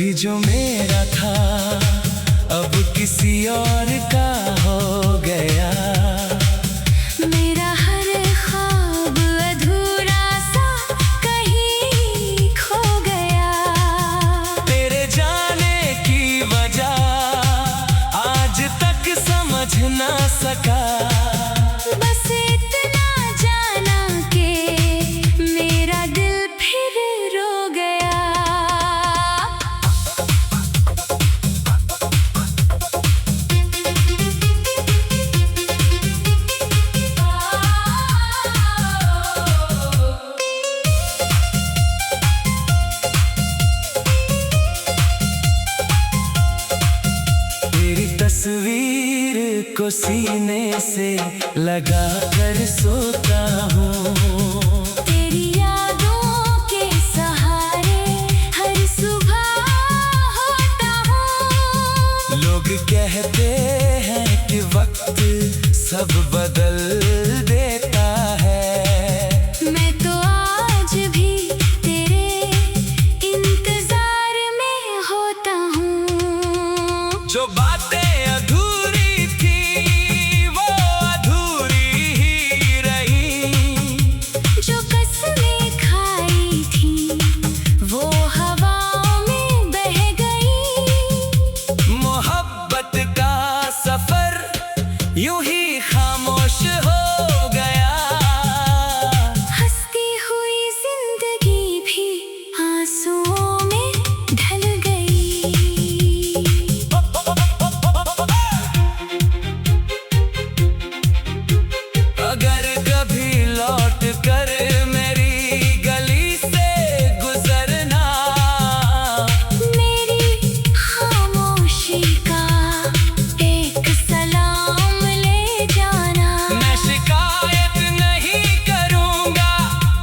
कभी जो मेरा था अब किसी और का हो गया। मेरा हर ख्वाब अधूरा सा कहीं खो गया। तेरे जाने की वजह आज तक समझ ना सका। बस इतना जाना कि मेरा दिल फिर रो गया। तेरी तस्वीर को सीने से लगा कर सोता हूँ। तेरी यादों के सहारे हर सुबह होता हूँ। लोग कहते हैं कि वक्त सब बदल देता है। मैं तो आज भी तेरे इंतजार में होता हूँ। जो बातें अधूरी थी वो अधूरी ही रही। जो कसमें खाई थी वो हवाओं में बह गई। मोहब्बत का सफर यूं ही खामोश हो गया। हंसती हुई जिंदगी भी आंसुओं में ढल गई। अगर कभी लौट कर मेरी गली से गुजरना, मेरी खामोशी का एक सलाम ले जाना। मैं शिकायत नहीं करूंगा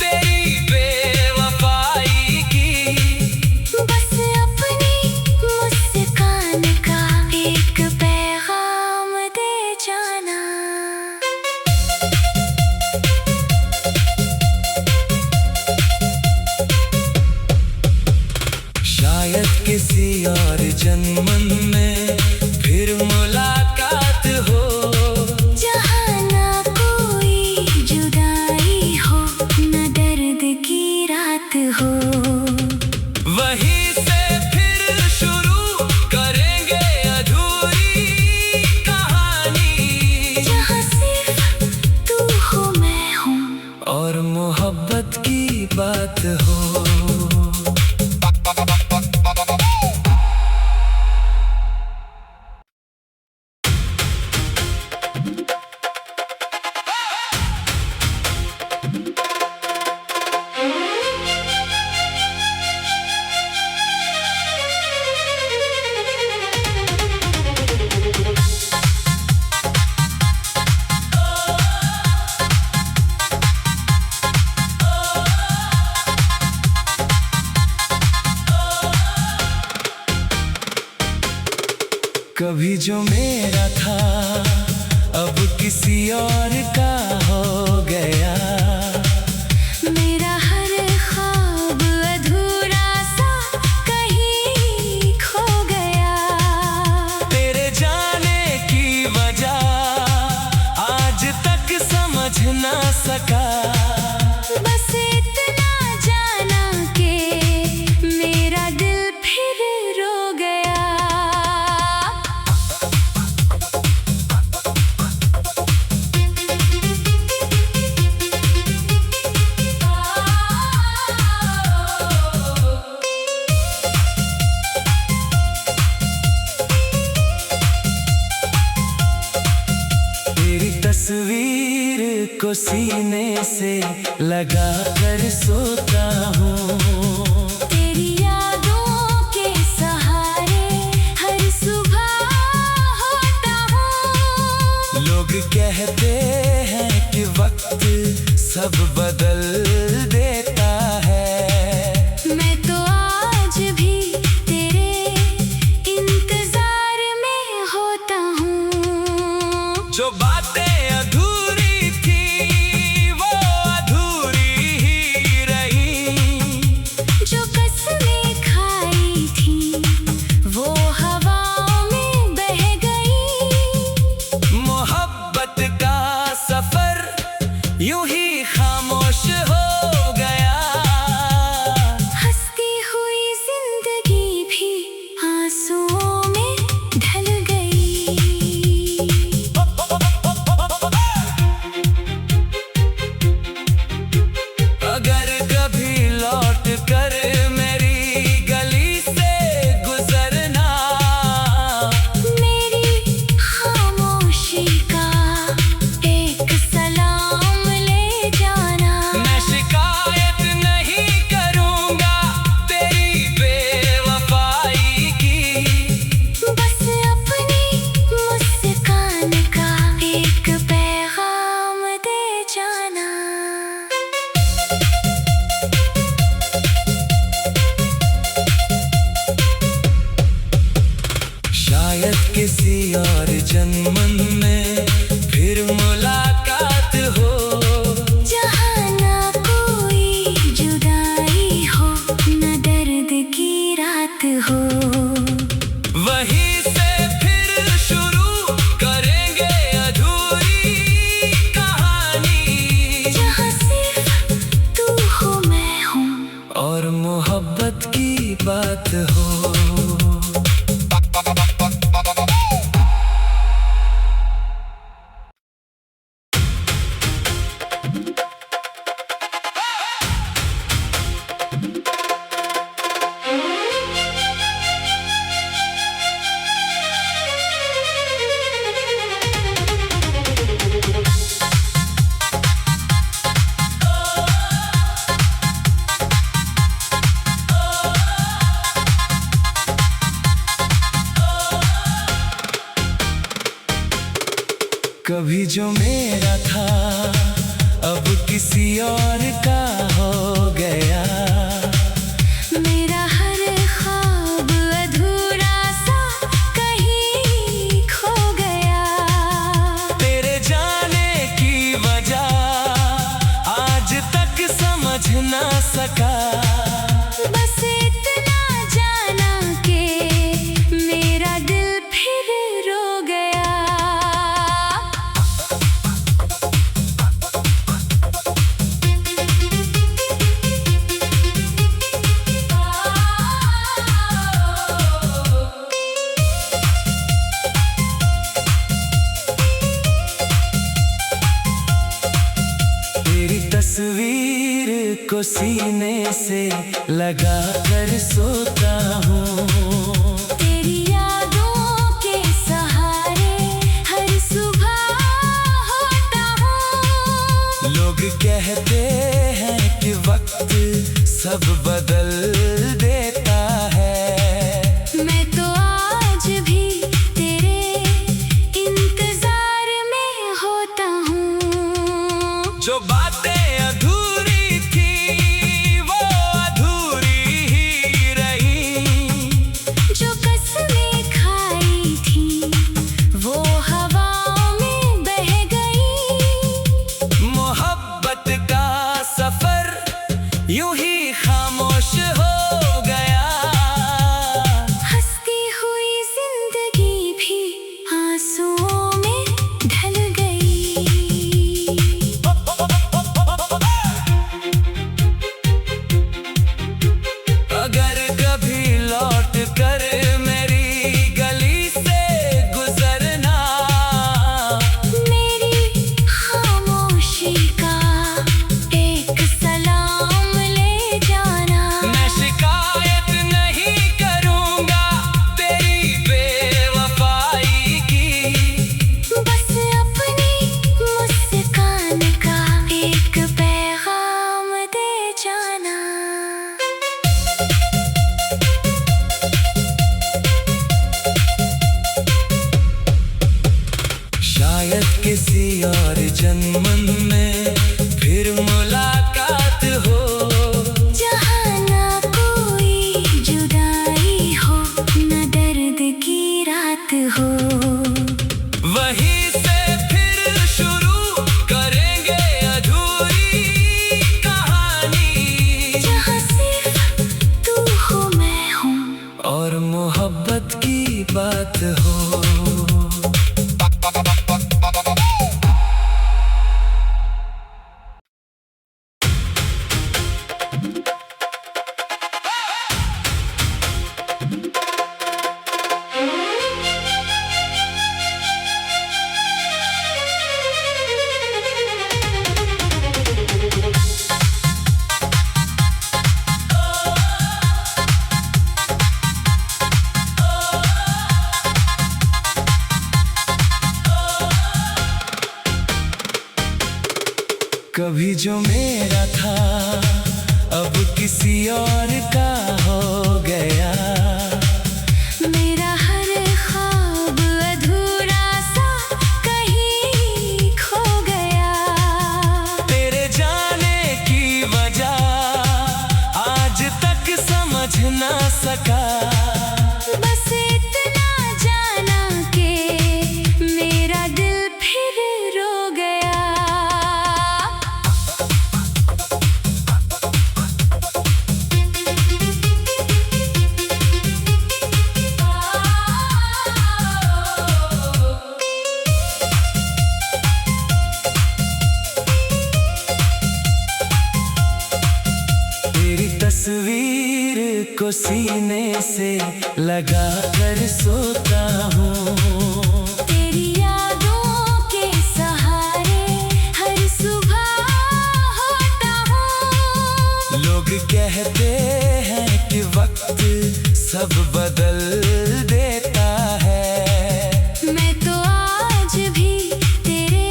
तेरी बेवफाई की। बस अपनी मुस्कान का एक पैगाम दे जाना। शायद किसी और जन्म में फिर मुलाकात हो। जहाँ ना कोई जुदाई हो न दर्द की रात हो। वहीं से फिर शुरू करेंगे अधूरी कहानी। जहाँ सिर्फ तू हो मैं हूँ और मोहब्बत की बात हो। कभी जो मेरा था अब किसी और का हो गया। मेरा हर ख्वाब अधूरा सा कहीं खो गया। तेरे जाने की वजह आज तक समझ ना सका। बस इतना जाना कि मेरा दिल फिर रो गया। तेरी तस्वीर को सीने से लगा कर सोता हूँ। तेरी यादों के सहारे हर सुबह होता हूँ। लोग कहते हैं कि वक्त सब बदल देता है। मैं तो आज भी तेरे इंतजार में होता हूँ। जो बातें अधूरी थी वो अधूरी ही रही। जो कसमें खाई थी जन्मन में फिर मुलाकात हो। जहाँ ना कोई जुदाई हो, न दर्द की रात हो। वहीं से फिर शुरू करेंगे अधूरी कहानी, जहाँ सिर्फ तू हो मैं हूँ और मोहब्बत की बात हो। कभी जो मेरा था अब किसी और का हो गया। मेरा हर ख्वाब अधूरा सा कहीं खो गया। तेरे जाने की वजह आज तक समझ ना सका। बस इतना जाना कि मेरा दिल फिर रो गया। तेरी तस्वीर को सीने से लगा कर सोता हूँ। तेरी यादों के सहारे हर सुबह होता हूँ। लोग कहते हैं कि वक्त सब बदल देता है। मैं तो आज भी तेरे इंतजार में होता हूँ। जो बातें अधूरी थी वो अधूरी ही रही। जो कसमें खाई थी वो हवाओं में बह गई। मोहब्बत का सफर यूं ही खामोश हो गया। हंसती हुई जिंदगी भी आंसुओं में ढल गई। अगर कभी लौट कर मेरी गली से गुजरना, मेरी खामोशी का एक सलाम ले जाना। मैं शिकायत नहीं करूंगा तेरी बेवफाई की। बस अपनी मुस्कान का एक पैगाम दे जाना। शायद किसी और जन्मन में फिर मुलाकात हो। जहाँ ना कोई जुदाई हो, न दर्द की रात हो। वहीं से फिर शुरू करेंगे अधूरी कहानी, जहाँ सिर्फ तू हो मैं हूँ और मोहब्बत की बात हो। कभी जो मेरा था अब किसी और का हो गया। मेरा हर ख्वाब अधूरा सा कहीं खो गया। तेरे जाने की वजह आज तक समझ ना सका। बस इतना जाना कि को सीने से लगा कर सोता हूँ। तेरी यादों के सहारे हर सुबह होता हूँ। लोग कहते हैं कि वक्त सब बदल देता है। मैं तो आज भी तेरे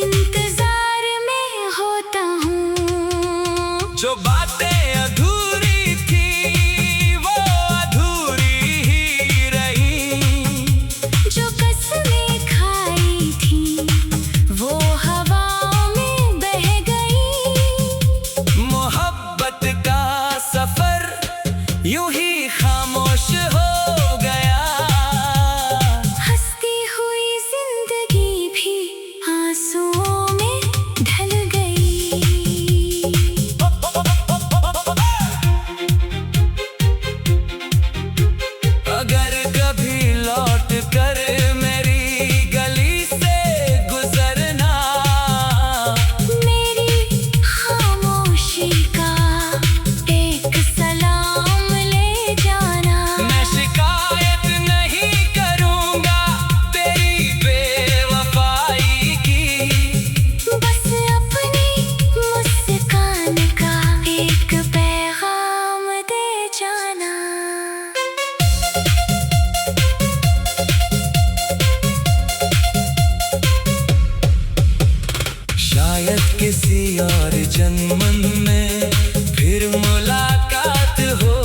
इंतजार में होता हूँ। जो बातें अधूरी थी वो अधूरी ही रही। जो कसमें खाई थी वो हवाओं में बह गई। मोहब्बत का सफर यूं ही खामोश हो गया। हंसती हुई जिंदगी भी आंसुओं में ढल गई। अगर कभी लौट कर मेरी गली से गुजरना, मेरी खामोशी का एक सलाम ले जाना। मैं शिकायत नहीं करूंगा तेरी बेवफाई की। बस अपनी मुस्कान का एक पैगाम दे जाना। शायद किसी और जन्म में फिर मुलाकात हो।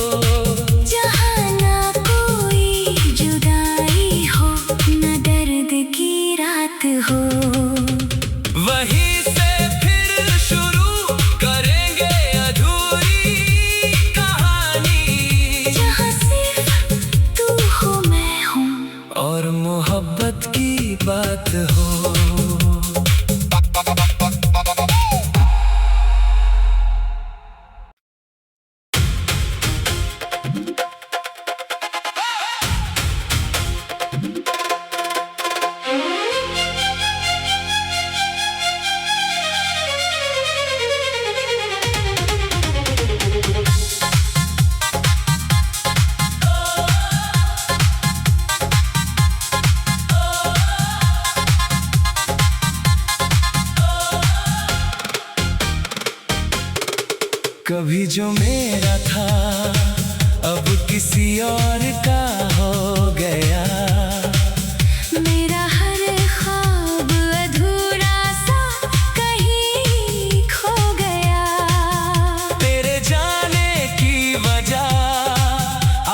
जहाँ ना कोई जुदाई हो न दर्द की रात हो। वहीं से फिर शुरू करेंगे अधूरी कहानी। जहाँ सिर्फ तू हो मैं हूँ। और मोहब्बत की बात हो। कभी जो मेरा था अब किसी और का हो गया। मेरा हर ख्वाब अधूरा सा कहीं खो गया। तेरे जाने की वजह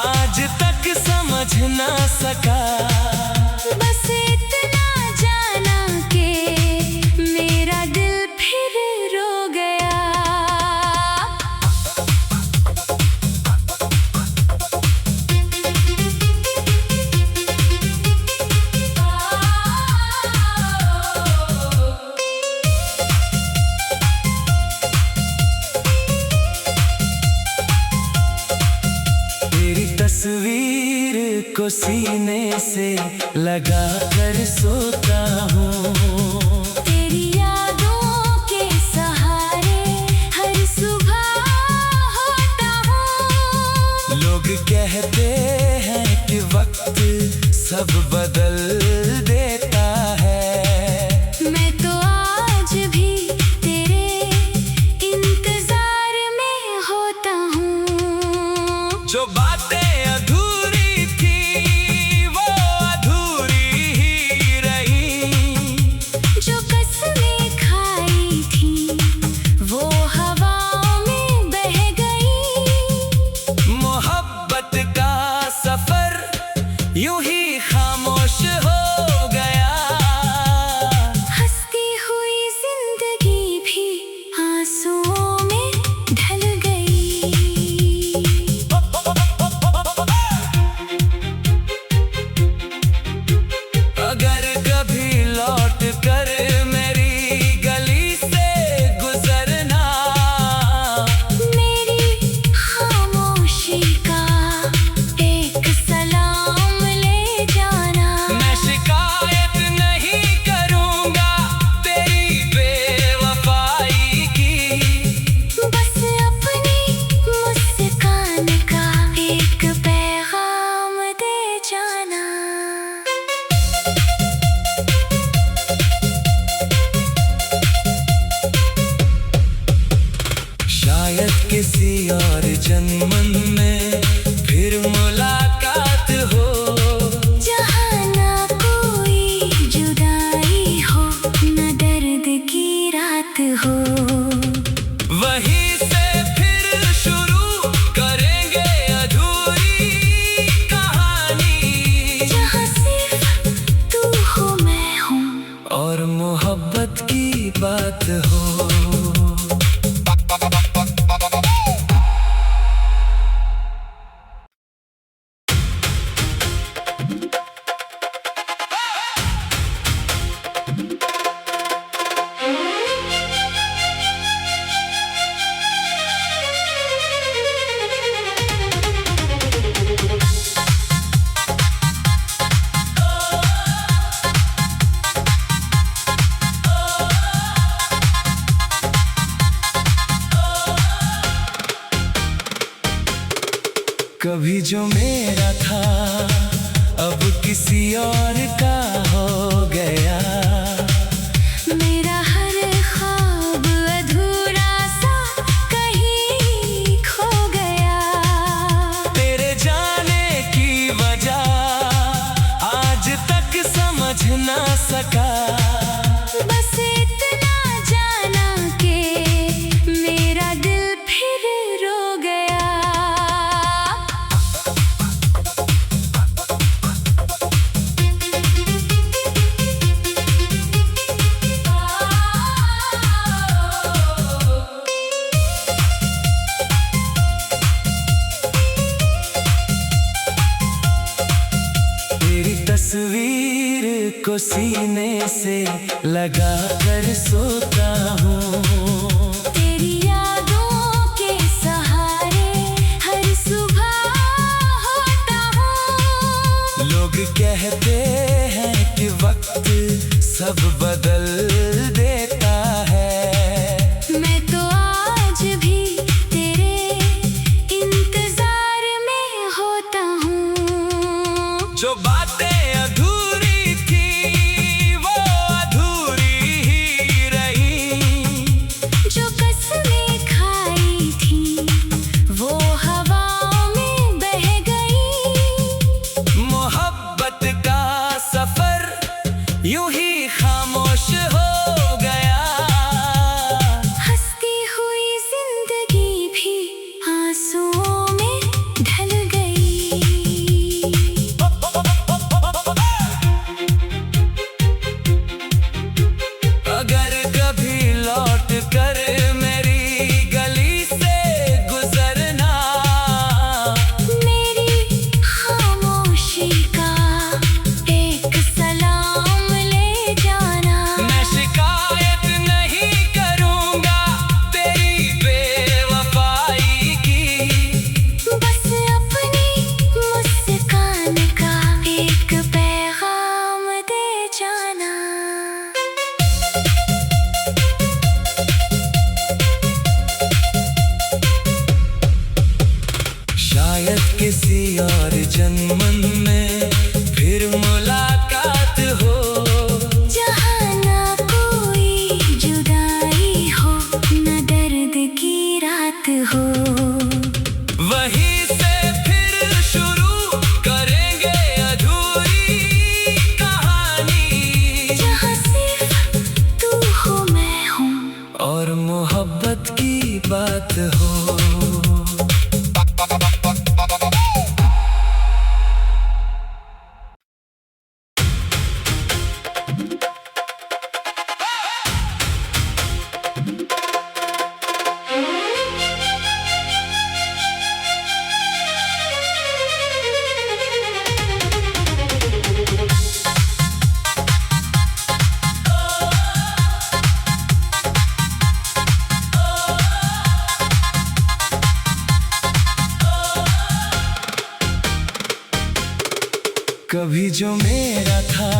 आज तक समझ ना सका। बस इतना जाना कि मेरा दिल फिर रो गया। तेरी तस्वीर को सीने से लगा कर सोता हूँ। तेरी यादों के सहारे हर सुबह होता हूँ। लोग कहते हैं कि वक्त सब बदल देता है। मैं तो आज भी तेरे इंतजार में होता हूँ। जो बातें अधूरी थी वो अधूरी ही रही। जो कसमें खाई थी वो हवाओं में बह गई। मोहब्बत का सफर यूं ही खामोश हो गया। हंसती हुई जिंदगी भी आंसुओं में ढल गई। अगर कभी लौट कर मेरी गली से गुजरना, मेरी खामोशी का एक सलाम ले जो मेरा था अब किसी और का हो गया। मेरा हर ख्वाब अधूरा सा कहीं खो गया। तेरे जाने की वजह आज तक समझ ना सका। बस इतना जाना कि मेरा दिल फिर रो गया। तेरी तस्वीर को सीने से लगा कर सोता हूँ। तेरी यादों के सहारे हर सुबह होता हूँ। लोग कहते हैं कि वक्त सब बदल देता है। मैं तो आज भी तेरे इंतजार में होता हूँ। जो बातें अधूरी थी वो अधूरी ही रही। जो कसमें खाई थी वो हवाओं में बह गई। मोहब्बत का सफर यूं ही खामोश हो गया। हंसती हुई जिंदगी भी आंसुओं में ढल गई। अगर कभी लौट कर मेरी गली से गुजरना, मेरी खामोशी का एक सलाम ले जाना। मैं शिकायत नहीं करूंगा तेरी बेवफाई की। बस अपनी मुस्कान का एक पैगाम दे जाना। शायद किसी और जन्म में फिर मुलाकात हो। जहाँ ना कोई जुदाई हो न दर्द की रात हो। वहीं से फिर शुरू करेंगे अधूरी कहानी। जहाँ सिर्फ तू हो मैं हूँ और मोहब्बत की बात हो। कभी जो मेरा था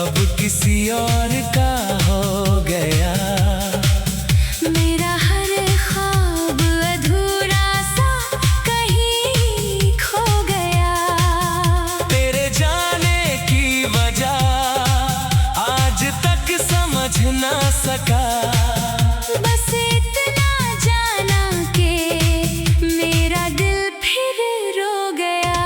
अब किसी और का हो गया। मेरा हर ख्वाब अधूरा सा कहीं खो गया। तेरे जाने की वजह आज तक समझ ना सका। बस इतना जाना कि मेरा दिल फिर रो गया।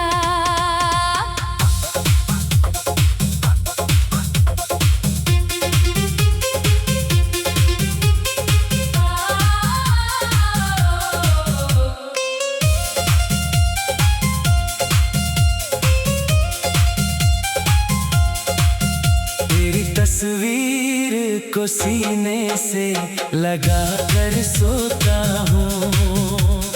तेरी तस्वीर को सीने से लगा कर सोता हूँ।